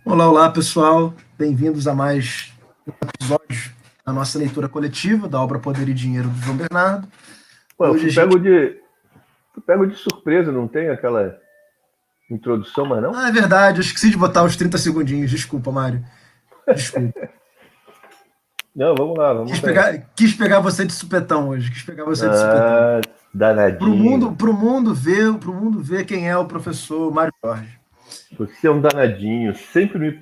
Olá, olá, pessoal. Bem-vindos a mais um episódio da nossa leitura coletiva da obra Poder e Dinheiro do João Bernardo. Pô, eu Hoje a gente. fui pego de surpresa, não tem aquela introdução, mas não? Ah, é verdade, eu esqueci de botar os 30 segundinhos. Desculpa, Mário. Desculpa. Não, vamos lá, Quis vamos nessa. pegar, quis pegar você de supetão hoje. Quis pegar você de supetão. Ah, danadinho. Pro mundo ver quem é o professor Mário Jorge. Você é um danadinho, sempre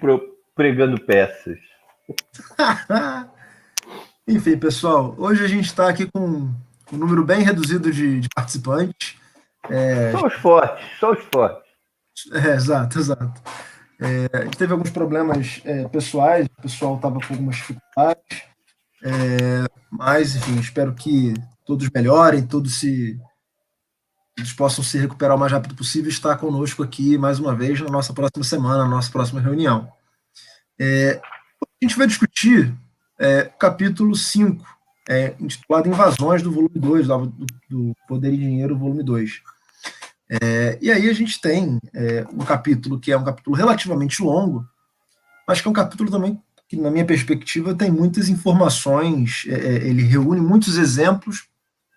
pregando peças. Enfim, pessoal, hoje a gente está aqui com um número bem reduzido de participantes. Só os fortes, só os fortes. Exato, exato. A gente teve alguns problemas pessoais, o pessoal estava com algumas dificuldades, mas, enfim, espero que todos melhorem, todos possam se recuperar o mais rápido possível e estar conosco aqui mais uma vez na nossa próxima semana, na nossa próxima reunião. A gente vai discutir o capítulo 5, intitulado Invasões, do volume 2, do Poder e Dinheiro, volume 2. E aí a gente tem um capítulo que é um capítulo relativamente longo, mas que é um capítulo também que, na minha perspectiva, tem muitas informações, ele reúne muitos exemplos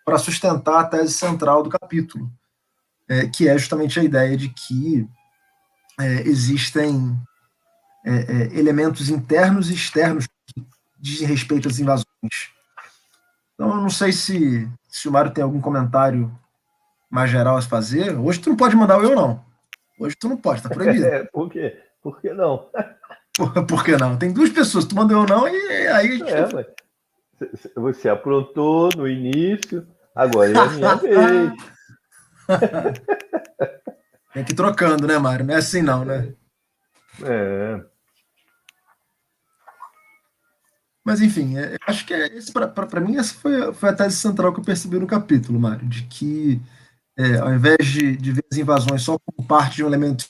para sustentar a tese central do capítulo, que é justamente a ideia de que existem elementos internos e externos que dizem respeito às invasões. Então, eu não sei se o Mário tem algum comentário mais geral a fazer. Hoje tu não pode mandar o eu, não. Hoje tu não pode, tá proibido. Por quê? Por que não? Por que não? Tem duas pessoas, tu manda eu não, e aí a gente. Mas você aprontou no início, agora é a minha vez. Tem que ir trocando, né, Mário? Não é assim, não, né? É, Mas, enfim, acho que para mim, essa foi a tese central que eu percebi no capítulo, Mário, de que, ao invés de ver as invasões só como parte de um elemento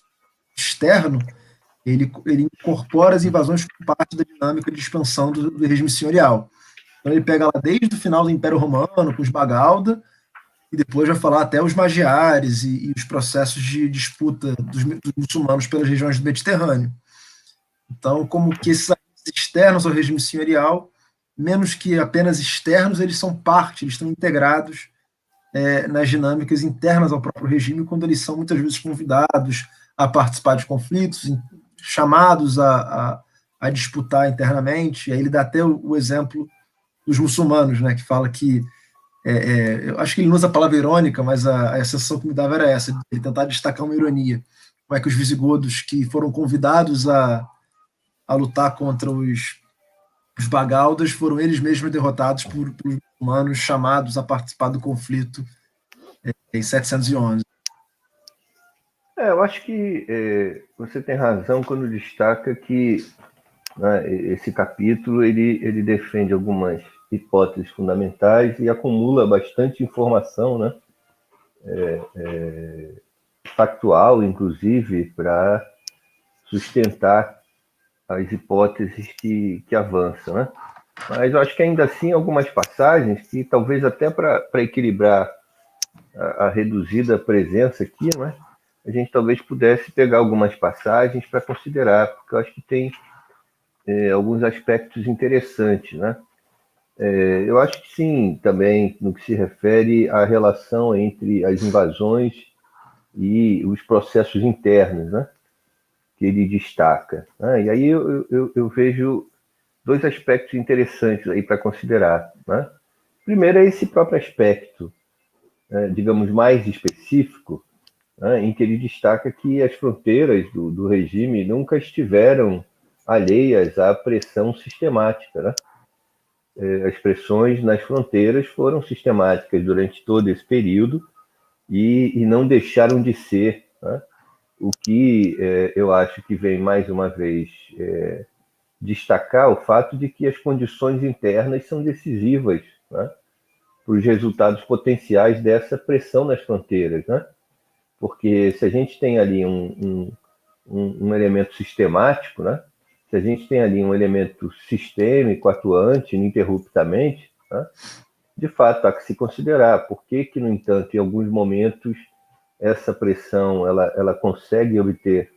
externo, ele incorpora as invasões como parte da dinâmica de expansão do regime senhorial. Então, ele pega lá desde o final do Império Romano, com os Bagalda, e depois vai falar até os magiares e os processos de disputa dos muçulmanos pelas regiões do Mediterrâneo. Então, como que esses externos ao regime senhorial, menos que apenas externos, eles são parte, eles estão integrados nas dinâmicas internas ao próprio regime, quando eles são muitas vezes convidados a participar de conflitos, chamados a disputar internamente. E aí ele dá até o exemplo dos muçulmanos, né, que fala que eu acho que ele não usa a palavra irônica, mas a sensação que me dava era essa, de tentar destacar uma ironia. Como é que os visigodos que foram convidados a lutar contra os bagaldas foram eles mesmos derrotados por humanos chamados a participar do conflito em 711. eu acho que você tem razão quando destaca que, né, esse capítulo ele defende algumas hipóteses fundamentais e acumula bastante informação, né, factual, inclusive, para sustentar as hipóteses que avançam. Né? Mas eu acho que ainda assim algumas passagens que talvez até para equilibrar a reduzida presença aqui, né, a gente talvez pudesse pegar algumas passagens para considerar, porque eu acho que tem alguns aspectos interessantes, né? Eu acho que sim, também no que se refere à relação entre as invasões e os processos internos, né? Que ele destaca. Né? E aí eu vejo dois aspectos interessantes aí para considerar. Né? Primeiro é esse próprio aspecto, né, digamos, mais específico, né, em que ele destaca que as fronteiras do regime nunca estiveram alheias à pressão sistemática. Né? As pressões nas fronteiras foram sistemáticas durante todo esse período e não deixaram de ser. Né? O que eu acho que vem mais uma vez destacar o fato de que as condições internas são decisivas, né, para os resultados potenciais dessa pressão nas fronteiras. Né? Porque se a gente tem ali um elemento sistemático, né? Se a gente tem ali um elemento sistêmico, atuante ininterruptamente, né? De fato, há que se considerar por que, no entanto, em alguns momentos, essa pressão ela consegue obter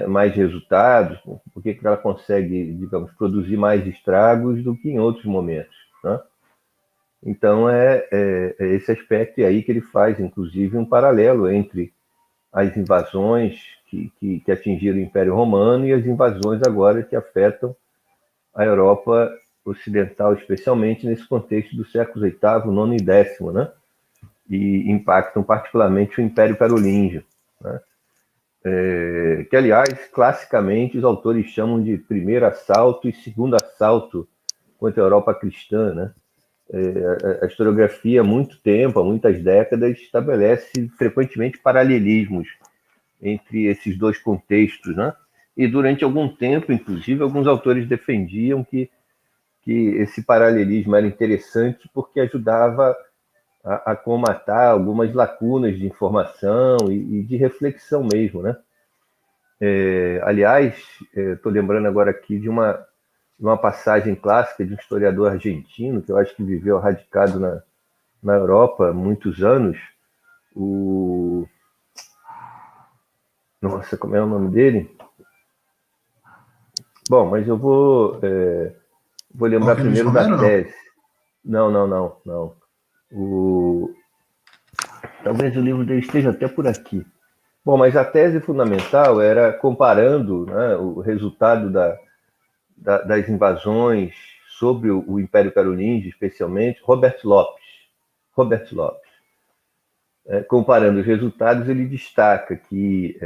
mais resultados, por que ela consegue, digamos, produzir mais estragos do que em outros momentos, né? Então, é esse aspecto aí que ele faz, inclusive, um paralelo entre as invasões que atingiram o Império Romano e as invasões agora que afetam a Europa Ocidental, especialmente nesse contexto do século VIII, nono e décimo, né? E impactam particularmente o Império Carolíngio, né? Que, aliás, classicamente os autores chamam de primeiro assalto e segundo assalto contra a Europa cristã, né? A historiografia, há muito tempo, há muitas décadas, estabelece frequentemente paralelismos entre esses dois contextos, né? E durante algum tempo, inclusive, alguns autores defendiam que esse paralelismo era interessante porque ajudava a comatar algumas lacunas de informação e de reflexão mesmo, né? Aliás, estou lembrando agora aqui de uma passagem clássica de um historiador argentino, que eu acho que viveu radicado na Europa há muitos anos. Nossa, como é o nome dele? Bom, mas eu vou lembrar Luiz primeiro da Romero, não? tese. Não, não, não, não. Talvez o livro dele esteja até por aqui. Bom, mas a tese fundamental era comparando, né, o resultado das invasões sobre o Império Carolíngio, especialmente, Robert Lopes. Comparando os resultados, ele destaca que,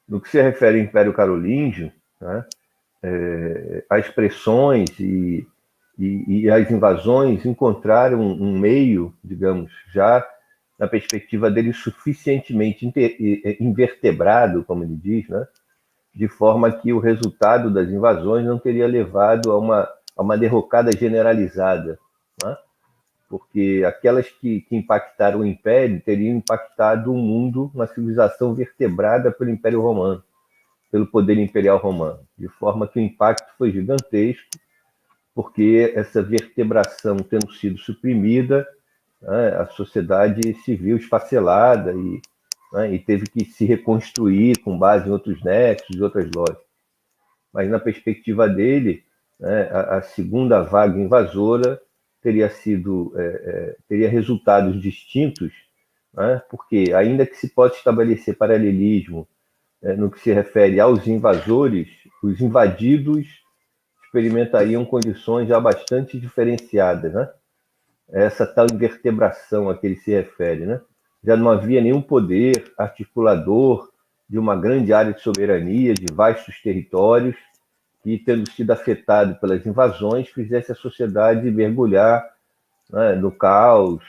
no que se refere ao Império Carolíngio, né, as pressões e as invasões encontraram um meio, digamos, já na perspectiva dele suficientemente invertebrado, como ele diz, né, de forma que o resultado das invasões não teria levado a uma derrocada generalizada, né? Porque aquelas que impactaram o Império teriam impactado o mundo, uma civilização vertebrada pelo Império Romano, pelo poder imperial romano, de forma que o impacto foi gigantesco, porque essa vertebração tendo sido suprimida, né, a sociedade se viu esfacelada né, e teve que se reconstruir com base em outros nexos e outras lógicas. Mas na perspectiva dele, né, a segunda vaga invasora teria resultados distintos, né, porque ainda que se possa estabelecer paralelismo no que se refere aos invasores, os invadidos experimentariam condições já bastante diferenciadas, né? Essa tal invertebração a que ele se refere, né? Já não havia nenhum poder articulador de uma grande área de soberania, de vastos territórios, que, tendo sido afetado pelas invasões, fizesse a sociedade mergulhar, né, no caos,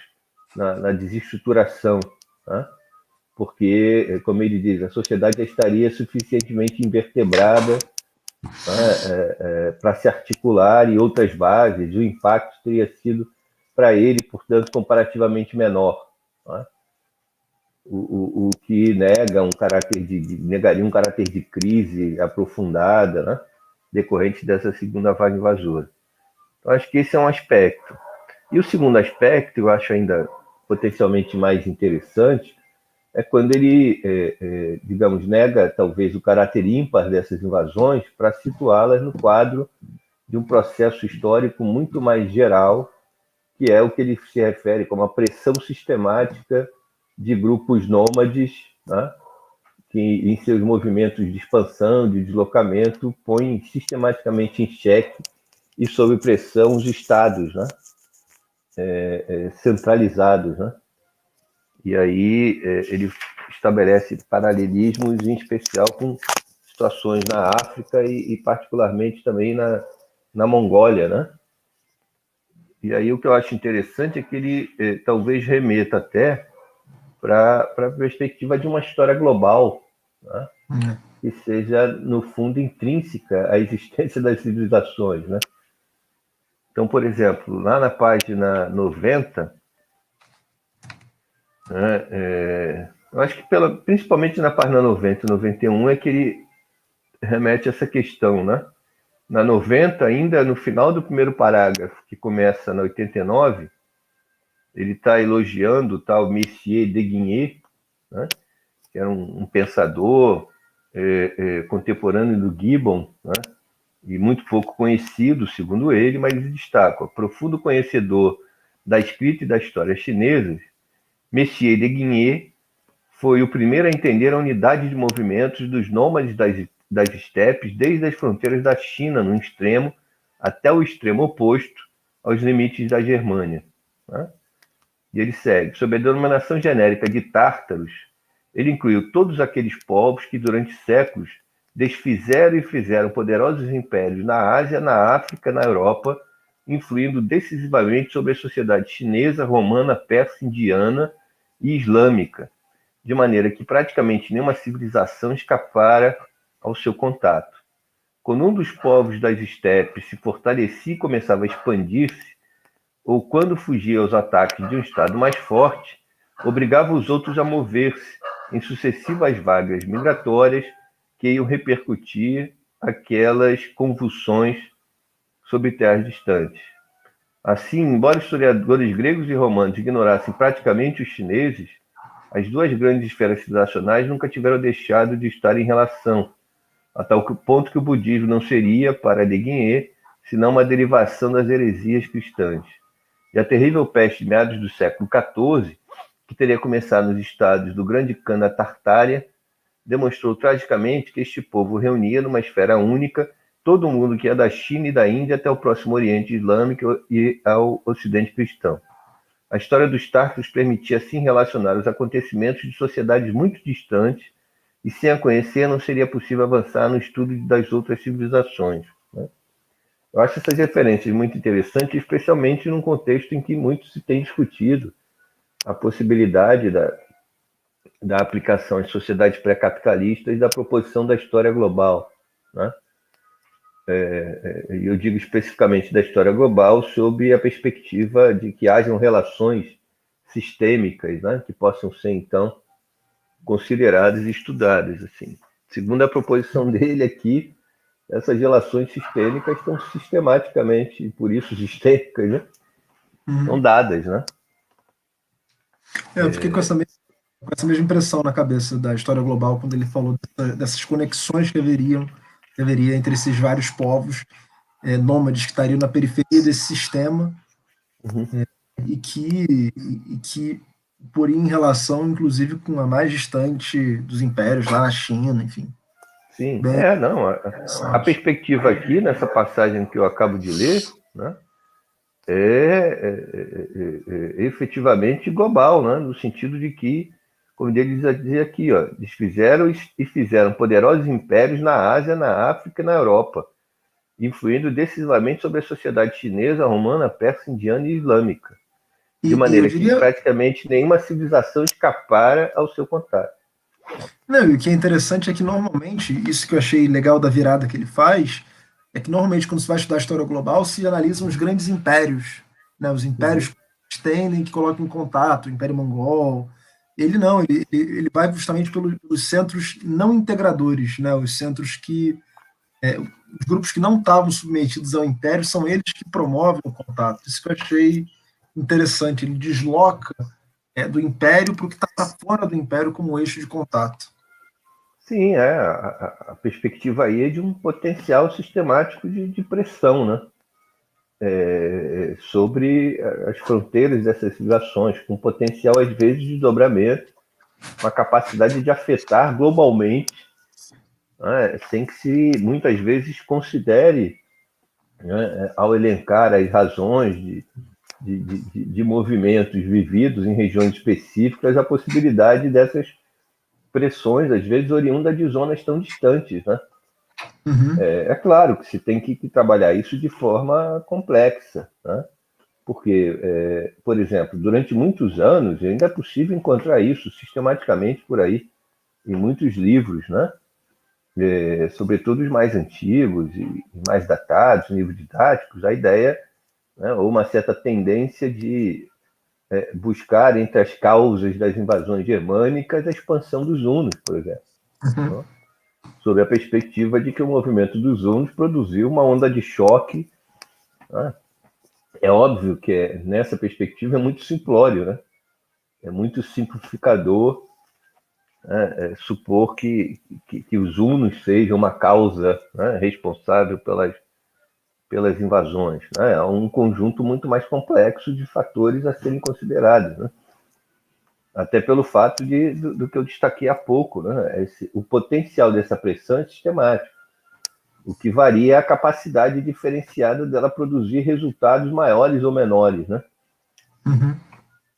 na desestruturação, né? Porque, como ele diz, a sociedade já estaria suficientemente invertebrada, né, para se articular em outras bases, o impacto teria sido para ele, portanto, comparativamente menor, né? O que negaria um caráter de crise aprofundada, né, decorrente dessa segunda vaga invasora. Então, acho que esse é um aspecto. E o segundo aspecto, eu acho ainda potencialmente mais interessante, é quando ele, digamos, nega talvez o caráter ímpar dessas invasões para situá-las no quadro de um processo histórico muito mais geral, que é o que ele se refere como a pressão sistemática de grupos nômades, né, que em seus movimentos de expansão, de deslocamento, põem sistematicamente em xeque e sob pressão os estados, né, centralizados, né? E aí ele estabelece paralelismos, em especial com situações na África e particularmente também na Mongólia, né? E aí o que eu acho interessante é que ele talvez remeta até para a perspectiva de uma história global, né? Que seja, no fundo, intrínseca à existência das civilizações, né? Então, por exemplo, lá na página 90, né, eu acho que principalmente na página 90 e 91 é que ele remete a essa questão, né? Na 90, ainda no final do primeiro parágrafo, que começa na 89, ele está elogiando o tal Messier de Guigné, né, que era um pensador contemporâneo do Gibbon, né? E muito pouco conhecido, segundo ele, mas ele destaca: profundo conhecedor da escrita e da história chinesas, Messier de Guigné foi o primeiro a entender a unidade de movimentos dos nômades das estepes, desde as fronteiras da China, no extremo, até o extremo oposto aos limites da Germânia. Né? E ele segue: sob a denominação genérica de tártaros, ele incluiu todos aqueles povos que, durante séculos, desfizeram e fizeram poderosos impérios na Ásia, na África, na Europa, influindo decisivamente sobre a sociedade chinesa, romana, persa, indiana e islâmica, de maneira que praticamente nenhuma civilização escapara ao seu contato. Quando um dos povos das estepes se fortalecia e começava a expandir-se, ou quando fugia aos ataques de um estado mais forte, obrigava os outros a mover-se em sucessivas vagas migratórias que iam repercutir aquelas convulsões sobre terras distantes. Assim, embora historiadores gregos e romanos ignorassem praticamente os chineses, as duas grandes esferas civilizacionais nunca tiveram deixado de estar em relação, a tal ponto que o budismo não seria, para de Guigné, senão uma derivação das heresias cristãs. E a terrível peste de meados do século XIV, que teria começado nos estados do Grande Khan da Tartária, demonstrou tragicamente que este povo reunia numa esfera única todo o mundo que é da China e da Índia até o próximo Oriente Islâmico e ao Ocidente cristão. A história dos tártaros permitia assim relacionar os acontecimentos de sociedades muito distantes, e sem a conhecer não seria possível avançar no estudo das outras civilizações. Né? Eu acho essas referências muito interessantes, especialmente num contexto em que muito se tem discutido a possibilidade da aplicação às sociedades pré-capitalistas da proposição da história global. Né? Eu digo especificamente da história global sob a perspectiva de que hajam relações sistêmicas, né, que possam ser, então, consideradas e estudadas. Assim. Segundo a proposição dele aqui, essas relações sistêmicas estão sistematicamente, e por isso sistêmicas, né, são dadas. Né? Eu fiquei com essa mesma impressão na cabeça da história global quando ele falou dessas conexões que haveria entre esses vários povos nômades que estariam na periferia desse sistema e que por em relação, inclusive, com a mais distante dos impérios, lá na China, enfim. Sim, Bem não. A perspectiva aqui, nessa passagem que eu acabo de ler, né, é efetivamente global, né, no sentido de que, como ele diz aqui, ó, desfizeram e fizeram poderosos impérios na Ásia, na África e na Europa, influindo decisivamente sobre a sociedade chinesa, romana, persa, indiana e islâmica, de eu maneira que diria, praticamente nenhuma civilização escapara ao seu contato. não, e o que é interessante é que normalmente, isso que eu achei legal da virada que ele faz, é que normalmente quando se vai estudar a história global, se analisam os grandes impérios, né, os impérios que se estendem, que colocam em contato, o Império Mongol. Ele não, ele vai justamente pelos centros não integradores, né, os centros que os grupos que não estavam submetidos ao império são eles que promovem o contato. Isso que eu achei interessante. Ele desloca do império para o que está fora do império como eixo de contato. Sim, a perspectiva aí é de um potencial sistemático de pressão, né? Sobre as fronteiras dessas civilizações, com potencial, às vezes, de desdobramento, uma capacidade de afetar globalmente, né? Sem que se, muitas vezes, considere, né, ao elencar as razões de movimentos vividos em regiões específicas, a possibilidade dessas pressões, às vezes oriundas de zonas tão distantes. Né? É claro que se tem que trabalhar isso de forma complexa, né? Porque, por exemplo, durante muitos anos ainda é possível encontrar isso sistematicamente por aí, em muitos livros, né? Sobretudo os mais antigos e mais datados, livros didáticos, a ideia, né, ou uma certa tendência de buscar entre as causas das invasões germânicas a expansão dos hunos, por exemplo, né? Sob a perspectiva de que o movimento dos hunos produziu uma onda de choque. Né? É óbvio que nessa perspectiva é muito simplório, né? É muito simplificador né, supor que os hunos sejam uma causa, né, responsável pelas invasões. Né? É um conjunto muito mais complexo de fatores a serem considerados. Né? Até pelo fato do que eu destaquei há pouco, né? O potencial dessa pressão é sistemático. O que varia é a capacidade diferenciada dela produzir resultados maiores ou menores, né? Uhum.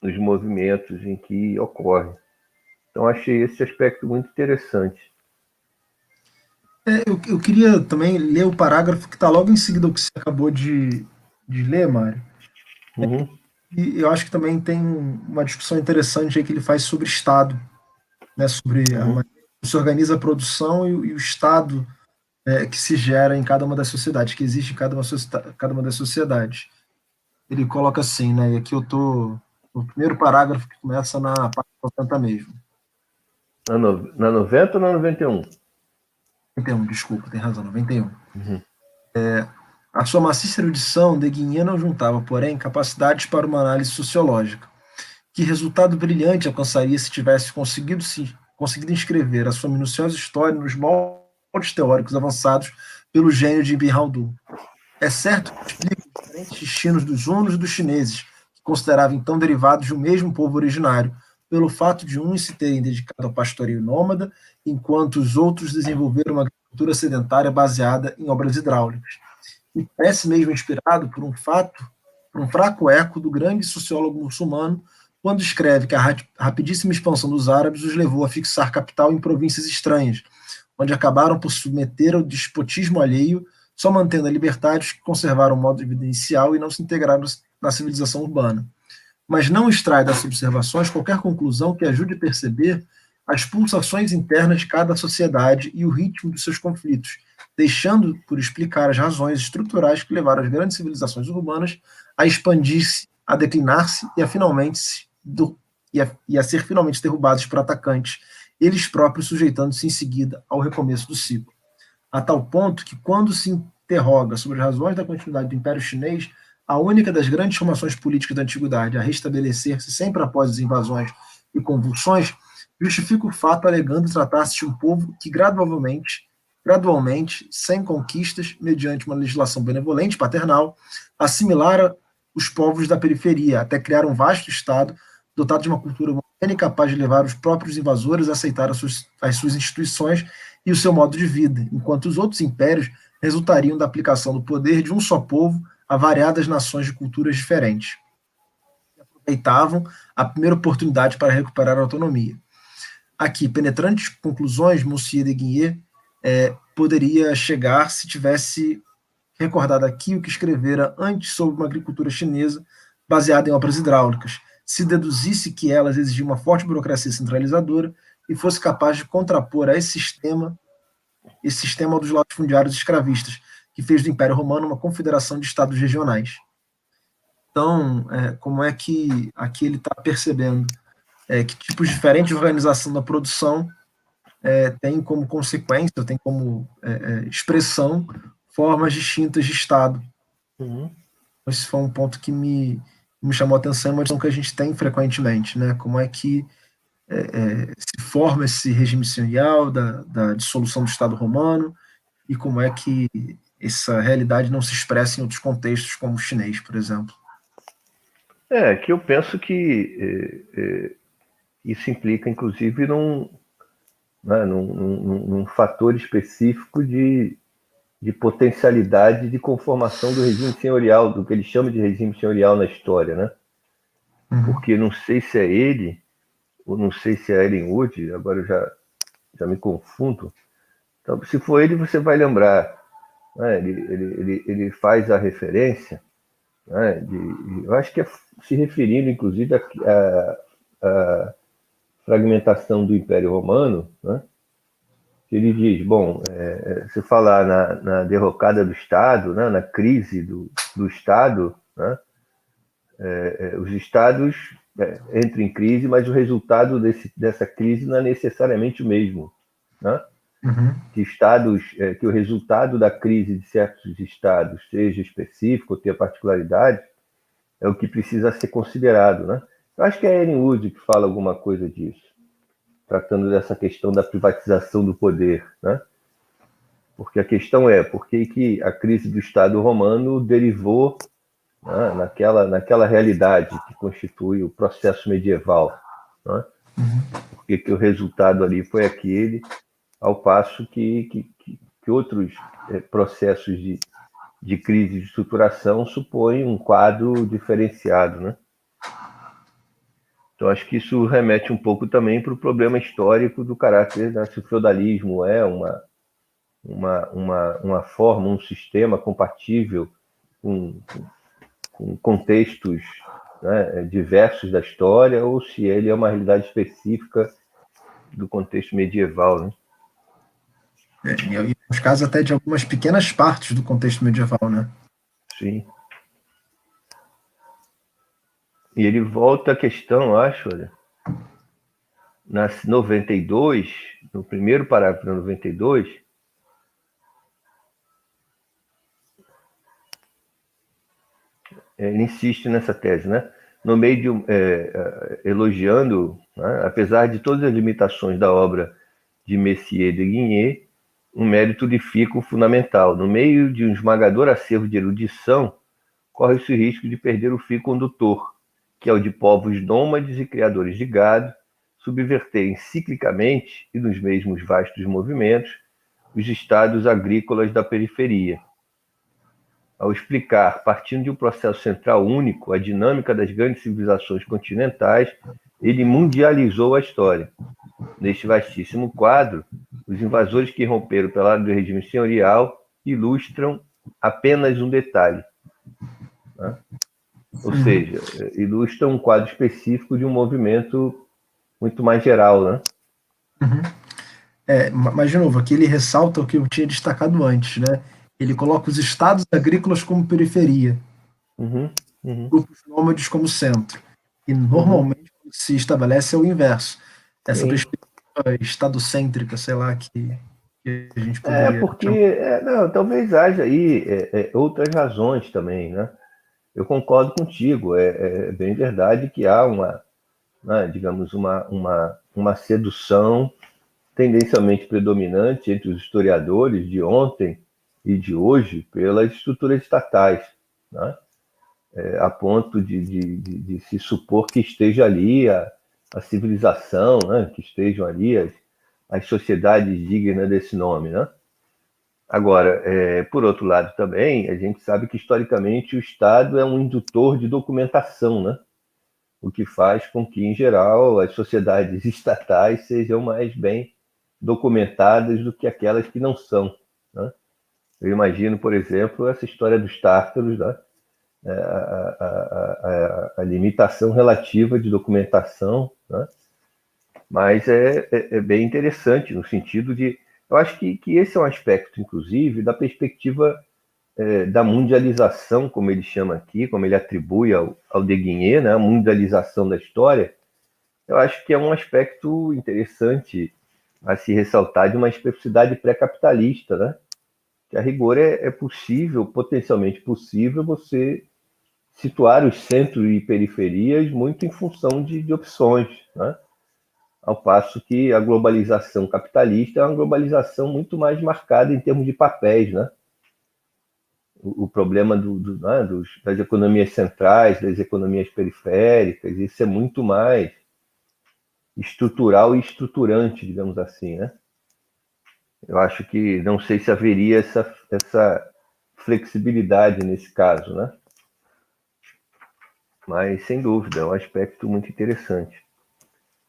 Nos movimentos em que ocorre. Então, achei esse aspecto muito interessante. Eu queria também ler o parágrafo que está logo em seguida ao que você acabou de ler, Mário. Uhum, E eu acho que também tem uma discussão interessante aí que ele faz sobre Estado, né, sobre a uhum. maneira como se organiza a produção e o Estado que se gera em cada uma das sociedades, que existe em cada uma das sociedades. Ele coloca assim, né, e aqui eu estou no primeiro parágrafo que começa na página 90 mesmo. Na 90 ou na 91? 91, desculpa, tem razão, 91. Uhum. A sua maciça erudição de Guinha não juntava, porém, capacidades para uma análise sociológica. Que resultado brilhante alcançaria se tivesse conseguido inscrever a sua minuciosa história nos moldes teóricos avançados pelo gênio de Ibn Haldun. É certo que explica os diferentes destinos dos hunos e dos chineses, que consideravam então derivados de um mesmo povo originário, pelo fato de uns se terem dedicado ao pastoreio nômada, enquanto os outros desenvolveram uma agricultura sedentária baseada em obras hidráulicas. E parece mesmo inspirado por um fraco eco do grande sociólogo muçulmano, quando escreve que a rapidíssima expansão dos árabes os levou a fixar capital em províncias estranhas, onde acabaram por submeter ao despotismo alheio, só mantendo a liberdade os que conservaram o modo de vida inicial e não se integraram na civilização urbana. Mas não extrai das observações qualquer conclusão que ajude a perceber as pulsações internas de cada sociedade e o ritmo dos seus conflitos, deixando por explicar as razões estruturais que levaram as grandes civilizações urbanas a expandir-se, a declinar-se e a ser finalmente derrubados por atacantes, eles próprios sujeitando-se em seguida ao recomeço do ciclo. A tal ponto que, quando se interroga sobre as razões da continuidade do Império Chinês, a única das grandes formações políticas da antiguidade a restabelecer-se sempre após as invasões e convulsões, justifica o fato alegando tratar-se de um povo que gradualmente, sem conquistas, mediante uma legislação benevolente paternal, assimilara os povos da periferia, até criar um vasto Estado dotado de uma cultura humana capaz de levar os próprios invasores a aceitar as suas instituições e o seu modo de vida, enquanto os outros impérios resultariam da aplicação do poder de um só povo a variadas nações de culturas diferentes. Aproveitavam a primeira oportunidade para recuperar a autonomia. Aqui, penetrantes conclusões, Monsieur de Guigné poderia chegar se tivesse recordado aqui o que escrevera antes sobre uma agricultura chinesa baseada em obras hidráulicas, se deduzisse que elas exigiam uma forte burocracia centralizadora e fosse capaz de contrapor a esse sistema dos latifundiários escravistas, que fez do Império Romano uma confederação de estados regionais. Então, como é que aqui ele está percebendo que tipos diferentes de organização da produção tem como consequência, tem como expressão formas distintas de Estado. Uhum. Esse foi um ponto que me chamou a atenção, uma questão que a gente tem frequentemente, né? Como é que se forma esse regime senhorial da dissolução do Estado romano e como é que essa realidade não se expressa em outros contextos, como o chinês, por exemplo. Que eu penso que isso implica, inclusive, num fator específico de potencialidade de conformação do regime senhorial, do que ele chama de regime senhorial na história, né? Uhum. Porque não sei se é ele, ou não sei se é Ellen Wood, agora eu já me confundo. Então, se for ele, você vai lembrar, né? Ele faz a referência, né? Eu acho que é se referindo, inclusive, à fragmentação do Império Romano, né? Ele diz, bom, se falar na derrocada do Estado, né, na crise do Estado, né, os Estados entram em crise, mas o resultado dessa crise não é necessariamente o mesmo. Né? Uhum. Que o resultado da crise de certos Estados seja específico, ou tenha particularidade, é o que precisa ser considerado. Né? Eu acho que é Ellen Wood que fala alguma coisa disso. tratando dessa questão da privatização do poder, né? Porque a questão é por que a crise do Estado romano derivou, né, naquela realidade que constitui o processo medieval, né? Porque o resultado ali foi aquele, ao passo que outros processos de crise de estruturação supõem um quadro diferenciado, né? Então, acho que isso remete um pouco também para o problema histórico do caráter, né? Se o feudalismo é uma forma, um sistema compatível com contextos, né, diversos da história, ou se ele é uma realidade específica do contexto medieval, né? E nos casos até de algumas pequenas partes do contexto medieval, né? Sim. E ele volta à questão, acho, olha, na 92, no primeiro parágrafo da 92, ele insiste nessa tese, né? No meio de elogiando, né, apesar de todas as limitações da obra de Messier de Guigné, um mérito de Fico fundamental. No meio de um esmagador acervo de erudição, corre-se o risco de perder o fio condutor, que é o de povos nômades e criadores de gado, subverterem ciclicamente e nos mesmos vastos movimentos os estados agrícolas da periferia. Ao explicar, partindo de um processo central único, a dinâmica das grandes civilizações continentais, ele mundializou a história. Neste vastíssimo quadro, os invasores que romperam pelo lado do regime senhorial ilustram apenas um detalhe, né? Ou seja, ilustram um quadro específico de um movimento muito mais geral, né? Mas, de novo, aqui ele ressalta o que eu tinha destacado antes, né? Ele coloca os estados agrícolas como periferia, grupos nômades como centro. E normalmente se estabelece o inverso. Essa Sim. perspectiva estadocêntrica, sei lá, que a gente poderia Porque chamar. não, talvez haja aí outras razões também, né? Eu concordo contigo, é bem verdade que há né, digamos, uma sedução tendencialmente predominante entre os historiadores de ontem e de hoje pelas estruturas estatais, né? A ponto de se supor que esteja ali a civilização, né? Que estejam ali as sociedades dignas desse nome, né? Agora, por outro lado também, a gente sabe que historicamente o Estado é um indutor de documentação, né? O que faz com que, em geral, as sociedades estatais sejam mais bem documentadas do que aquelas que não são, né? Eu imagino, por exemplo, essa história dos tártaros, né? A limitação relativa de documentação, né? Mas é bem interessante no sentido de... Eu acho que esse é um aspecto, inclusive, da perspectiva da mundialização, como ele chama aqui, como ele atribui ao Deguinhe, né? A mundialização da história. Eu acho que é um aspecto interessante a se ressaltar de uma especificidade pré-capitalista, né? Que a rigor é possível, potencialmente possível, você situar os centros e periferias muito em função de opções, né? Ao passo que a globalização capitalista é uma globalização muito mais marcada em termos de papéis, né? O problema né, das economias centrais, das economias periféricas, isso é muito mais estrutural e estruturante, digamos assim, né? Eu acho que não sei se haveria essa flexibilidade nesse caso, né? Mas, sem dúvida, é um aspecto muito interessante.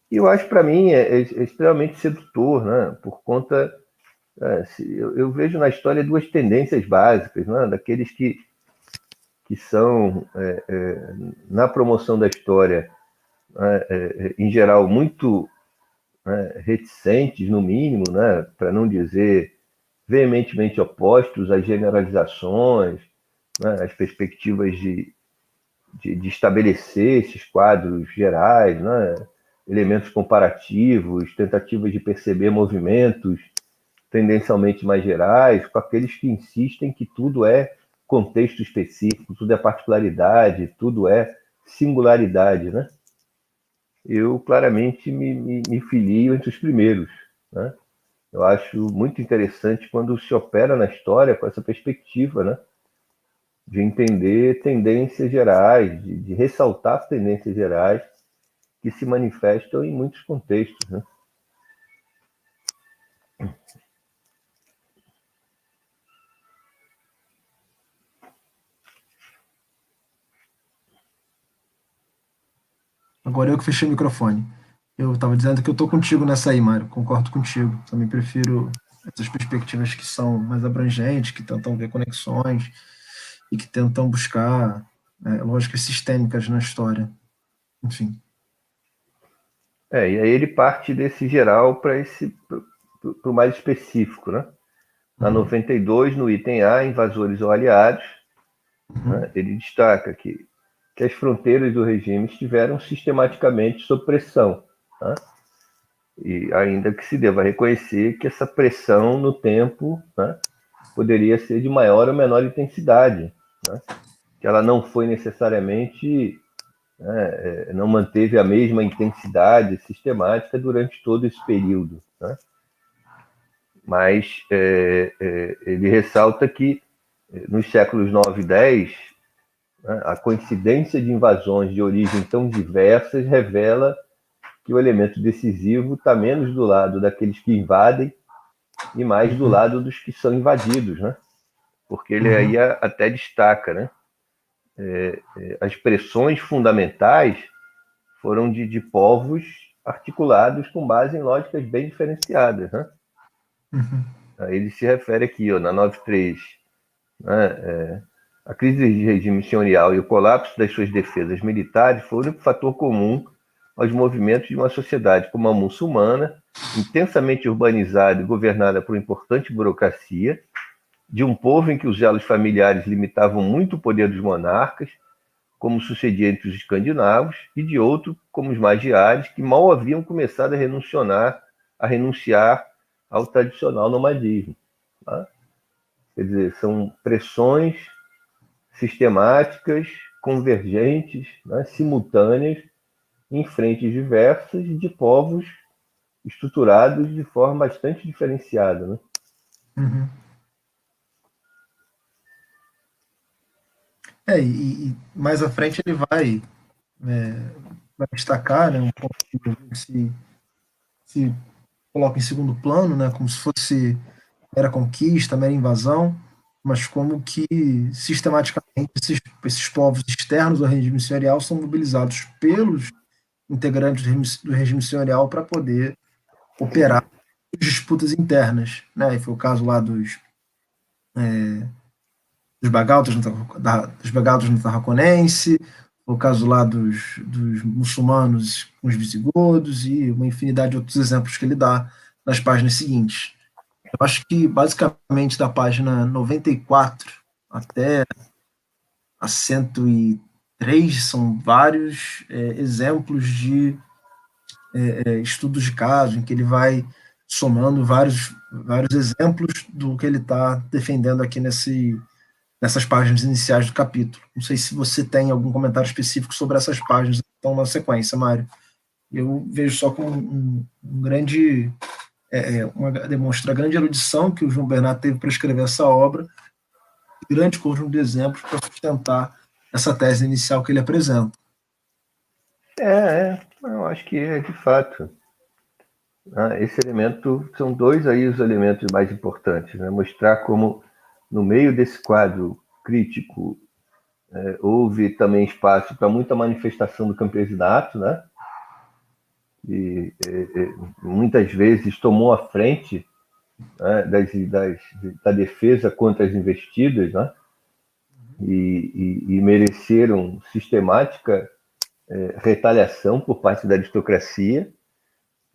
E eu acho, para mim, é extremamente sedutor, né? Por conta... eu vejo na história duas tendências básicas, né? Daqueles que são, na promoção da história, em geral, muito reticentes, no mínimo, né? Para não dizer veementemente opostos às generalizações, né? Às perspectivas de estabelecer esses quadros gerais, né? Elementos comparativos, tentativas de perceber movimentos tendencialmente mais gerais, com aqueles que insistem que tudo é contexto específico, tudo é particularidade, tudo é singularidade, né? eu claramente me filio entre os primeiros, né? Eu acho muito interessante quando se opera na história com essa perspectiva, né? De entender tendências gerais, de ressaltar as tendências gerais que se manifestam em muitos contextos, né? Agora eu que fechei o microfone. Eu estava dizendo que eu estou contigo nessa aí, Mário. Concordo contigo. Também prefiro essas perspectivas que são mais abrangentes, que tentam ver conexões e que tentam buscar lógicas sistêmicas na história. Enfim. E aí ele parte desse geral para o mais específico, né? Na Uhum. 92, no item A, invasores ou aliados, Uhum. né, ele destaca que as fronteiras do regime estiveram sistematicamente sob pressão, né? E ainda que se deva reconhecer que essa pressão no tempo, né, poderia ser de maior ou menor intensidade, né? Que ela não foi necessariamente, né, não manteve a mesma intensidade sistemática durante todo esse período, né? Mas ele ressalta que nos séculos 9 e 10, né, a coincidência de invasões de origem tão diversas revela que o elemento decisivo está menos do lado daqueles que invadem e mais do Uhum. lado dos que são invadidos, né? Porque ele Uhum. aí até destaca, né? As pressões fundamentais foram de povos articulados com base em lógicas bem diferenciadas, né? Uhum. Aí ele se refere aqui, ó, na 93, né? A crise de regime senhorial e o colapso das suas defesas militares foi o único fator comum aos movimentos de uma sociedade como a muçulmana, intensamente urbanizada e governada por importante burocracia, de um povo em que os elos familiares limitavam muito o poder dos monarcas, como sucedia entre os escandinavos, e de outro, como os magiares, que mal haviam começado a renunciar ao tradicional nomadismo. Tá? Quer dizer, são pressões sistemáticas, convergentes, né, simultâneas, em frentes diversas de povos estruturados de forma bastante diferenciada. Né? Uhum. E mais à frente ele vai destacar, né, um ponto que se coloca em segundo plano, né, como se fosse mera conquista, mera invasão, mas como que sistematicamente esses povos externos ao regime senhorial são mobilizados pelos integrantes do regime senhorial para poder operar disputas internas, né? E foi o caso lá dos bagautas no Tarraconense, foi o caso lá dos muçulmanos com os visigodos e uma infinidade de outros exemplos que ele dá nas páginas seguintes. Eu acho que basicamente da página 94 até a 103 são vários exemplos de estudos de caso, em que ele vai somando vários exemplos do que ele está defendendo aqui nessas páginas iniciais do capítulo. Não sei se você tem algum comentário específico sobre essas páginas que estão na sequência, Mário. Eu vejo só como um grande demonstra a grande erudição que o João Bernardo teve para escrever essa obra, e grande conjunto de exemplos para sustentar essa tese inicial que ele apresenta. Eu acho que é de fato. Esse elemento, são dois aí os elementos mais importantes, né? Mostrar como, no meio desse quadro crítico, houve também espaço para muita manifestação do campesinato, né? E muitas vezes tomou a frente, né, da defesa contra as investidas, né? E mereceram sistemática retaliação por parte da aristocracia,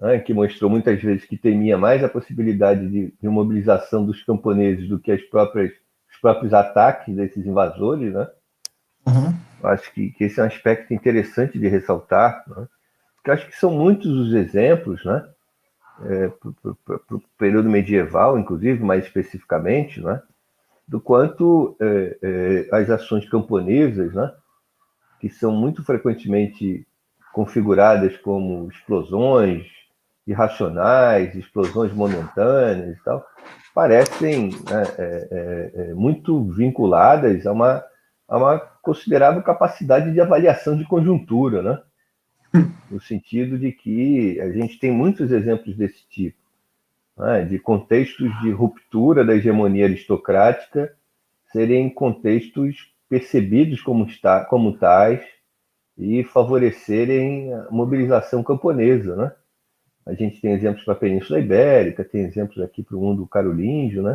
né, que mostrou muitas vezes que temia mais a possibilidade de mobilização dos camponeses do que os próprios ataques desses invasores. Né? Uhum. Acho que esse é um aspecto interessante de ressaltar, né? Porque acho que são muitos os exemplos, né? Para o período medieval, inclusive, mais especificamente, né? Do quanto as ações camponesas, né? Que são muito frequentemente configuradas como explosões irracionais, explosões momentâneas e tal, parecem, né, muito vinculadas a uma considerável capacidade de avaliação de conjuntura, né? No sentido de que a gente tem muitos exemplos desse tipo, né, de contextos de ruptura da hegemonia aristocrática serem contextos percebidos como tais e favorecerem a mobilização camponesa, né? A gente tem exemplos para a Península Ibérica, tem exemplos aqui para o mundo carolíngio, né?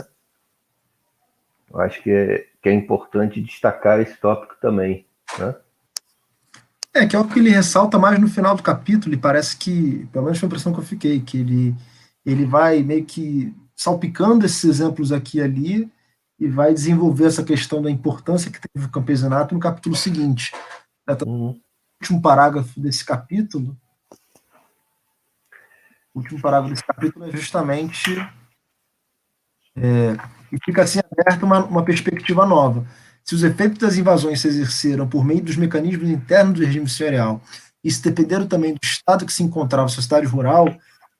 Eu acho que é importante destacar esse tópico também, né? Que é o que ele ressalta mais no final do capítulo, e parece que, pelo menos foi a impressão que eu fiquei, que ele vai meio que salpicando esses exemplos aqui e ali e vai desenvolver essa questão da importância que teve o campesinato no capítulo seguinte. Uhum. O último parágrafo desse capítulo, é justamente e fica assim aberta uma perspectiva nova. Se os efeitos das invasões se exerceram por meio dos mecanismos internos do regime senhorial e se dependeram também do estado que se encontrava a sociedade rural,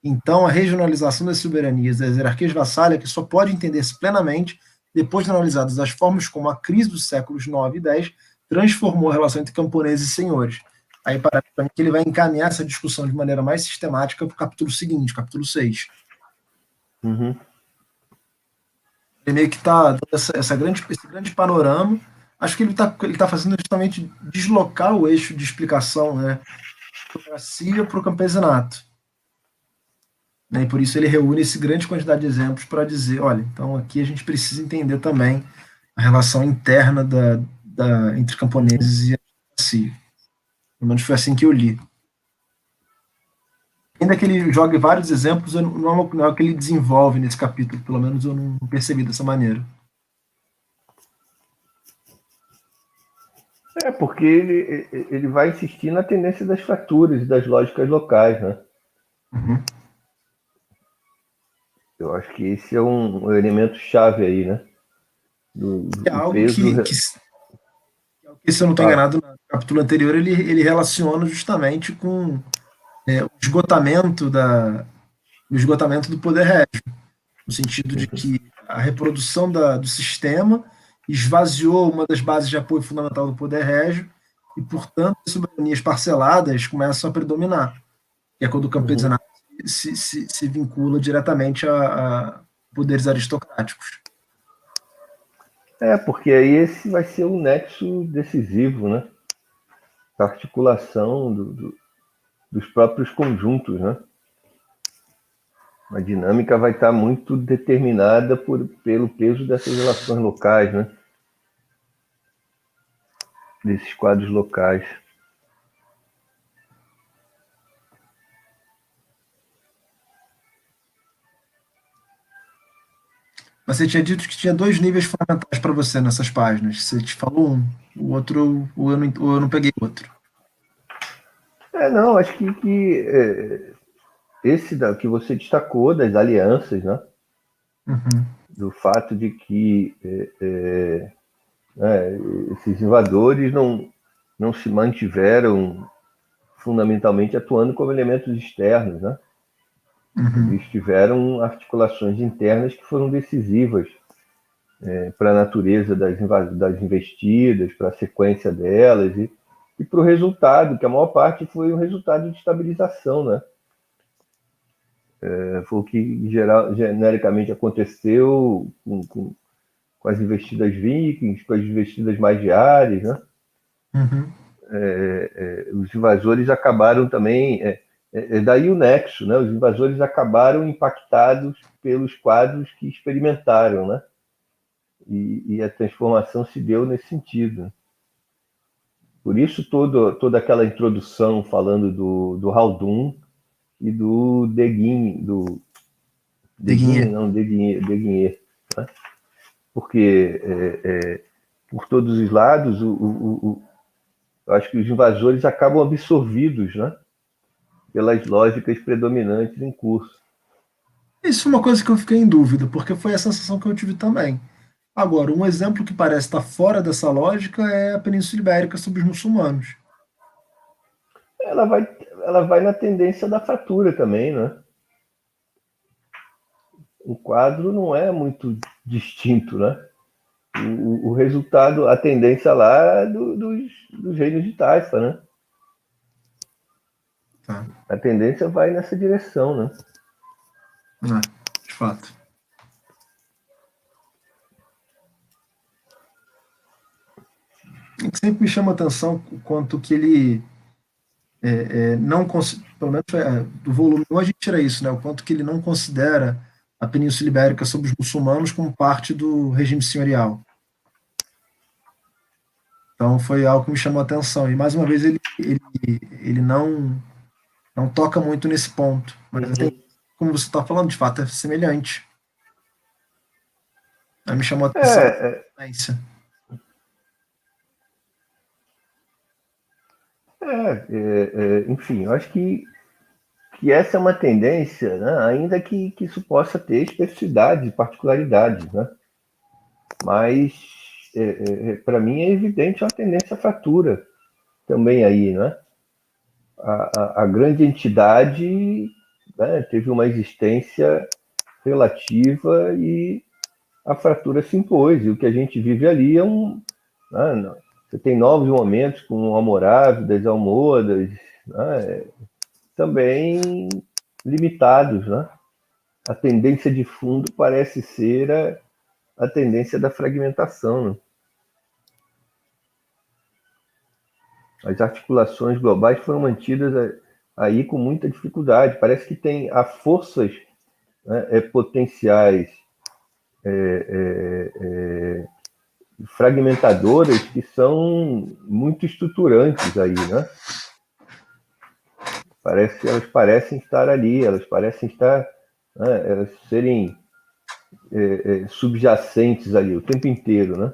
então a regionalização das soberanias das hierarquias vassálicas que só pode entender-se plenamente depois de analisadas as formas como a crise dos séculos 9 e 10 transformou a relação entre camponeses e senhores. Aí parece que ele vai encaminhar essa discussão de maneira mais sistemática para o capítulo seguinte, capítulo 6. Uhum. Ele meio que está dando esse grande panorama. Acho que ele tá fazendo justamente deslocar o eixo de explicação, né, da democracia para o campesinato. Né, e por isso ele reúne essa grande quantidade de exemplos para dizer, olha, então aqui a gente precisa entender também a relação interna entre camponeses e a democracia. Pelo menos foi assim que eu li. Ainda que ele jogue vários exemplos, não é o que ele desenvolve nesse capítulo, pelo menos eu não percebi dessa maneira. Porque ele vai insistir na tendência das fraturas e das lógicas locais, né? Uhum. Eu acho que esse é um elemento chave aí, né? Do Algo peso. que, se eu não estou enganado, no capítulo anterior, ele relaciona justamente com o esgotamento do poder régio, no sentido de que a reprodução do sistema esvaziou uma das bases de apoio fundamental do poder régio e, portanto, as soberanias parceladas começam a predominar, que é quando o campesinato se vincula diretamente a poderes aristocráticos. Porque aí esse vai ser um nexo decisivo, né? A articulação dos próprios conjuntos, né? A dinâmica vai estar muito determinada pelo peso dessas relações locais, né? Desses quadros locais. Você tinha dito que tinha dois níveis fundamentais para você nessas páginas. Você te falou um, o outro, ou eu não peguei outro. Não, acho que esse que você destacou das alianças, né? Uhum. Do fato de que esses invasores não se mantiveram fundamentalmente atuando como elementos externos, né? Uhum. Eles tiveram articulações internas que foram decisivas para a natureza das investidas, para a sequência delas e para o resultado, que a maior parte foi um resultado de estabilização, né? Foi o que genericamente aconteceu com as investidas vikings, com as investidas magiares, né? Uhum. Os invasores acabaram também, daí o nexo, né? Os invasores acabaram impactados pelos quadros que experimentaram, né? E a transformação se deu nesse sentido. Por isso toda aquela introdução falando do Haldun e do Deguinier, né? Porque por todos os lados eu acho que os invasores acabam absorvidos, né, pelas lógicas predominantes em curso. Isso é uma coisa que eu fiquei em dúvida, porque foi a sensação que eu tive também. Agora, um exemplo que parece estar fora dessa lógica é a Península Ibérica sobre os muçulmanos. ela vai, ela vai na tendência da fratura também, né? O quadro não é muito distinto, né? O resultado, a tendência lá é dos reinos de Taifa, né? Tá. A tendência vai nessa direção, né? De fato. O que sempre me chama a atenção o quanto que ele não pelo menos do volume 1 a gente tira isso, né? O quanto que ele não considera a Península Ibérica sobre os muçulmanos como parte do regime senhorial. Então foi algo que me chamou a atenção. E mais uma vez ele não toca muito nesse ponto. Mas como você está falando, de fato é semelhante. Aí me chamou a atenção a semelhança. Enfim, eu acho que essa é uma tendência, né? Ainda que isso possa ter especificidades, particularidades, né? Mas, para mim, é evidente uma tendência à fratura também aí, né? A grande entidade, né, teve uma existência relativa e a fratura se impôs. E o que a gente vive ali é né, você tem novos momentos com o Almorávidas, Almohadas, né, também limitados, né? A tendência de fundo parece ser a tendência da fragmentação, né? As articulações globais foram mantidas aí com muita dificuldade. Parece que há forças, né, potenciais fragmentadoras que são muito estruturantes aí, né? Elas parecem estar ali, elas parecem estar, né, elas serem subjacentes ali o tempo inteiro, né?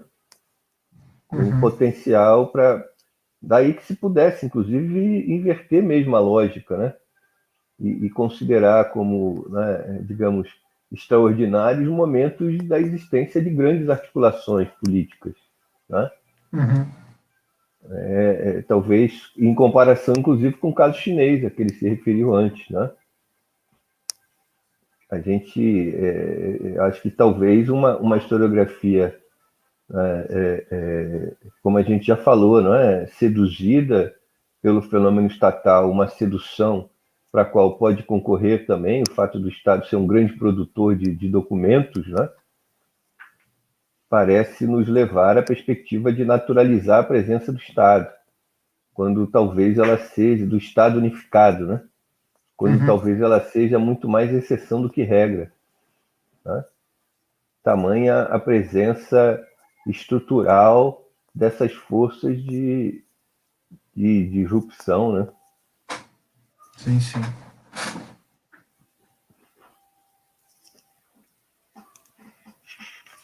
Com um potencial para daí que se pudesse, inclusive, inverter mesmo a lógica, né? E considerar como, né, digamos, extraordinários momentos da existência de grandes articulações políticas, né? Talvez em comparação, inclusive, com o caso chinês, a que ele se referiu antes, né? A gente acho que talvez uma historiografia, como a gente já falou, não é, seduzida pelo fenômeno estatal, uma sedução para a qual pode concorrer também o fato do Estado ser um grande produtor de documentos, né? Parece nos levar à perspectiva de naturalizar a presença do Estado, quando talvez ela seja do Estado unificado, né? Quando talvez ela seja muito mais exceção do que regra, né? Tamanha a presença estrutural dessas forças de disrupção, né? Sim, sim.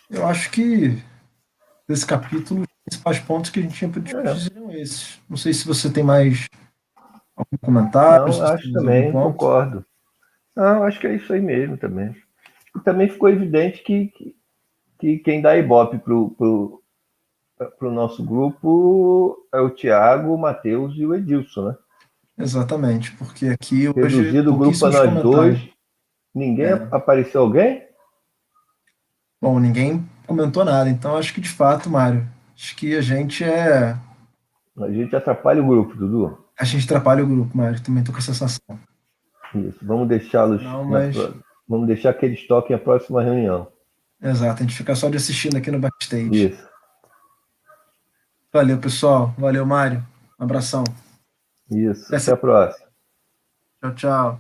Eu acho que desse capítulo, os principais pontos que a gente tinha para discutir seriam esses. Não sei se você tem mais algum comentário, se Não, você tem acho mais algum também, ponto. concordo. Não, acho que é isso aí mesmo também. E também ficou evidente que quem dá ibope pro nosso grupo é o Tiago, o Matheus e o Edilson, né? Exatamente, porque aqui hoje Reduzido o grupo a pouquíssimos nós comentários. dois, ninguém É. apareceu alguém? Bom, ninguém comentou nada, então acho que de fato, Mário, acho que A gente atrapalha o grupo, Dudu. a gente atrapalha o grupo, Mário, também tô com essa sensação. Isso. Vamos deixá-los Não, mas vamos deixar que eles toquem a próxima reunião. exato, a gente fica só de assistindo aqui no backstage. Isso. Valeu, pessoal. Valeu, Mário. Um abração. Isso. Até Até a próxima. Tchau, tchau.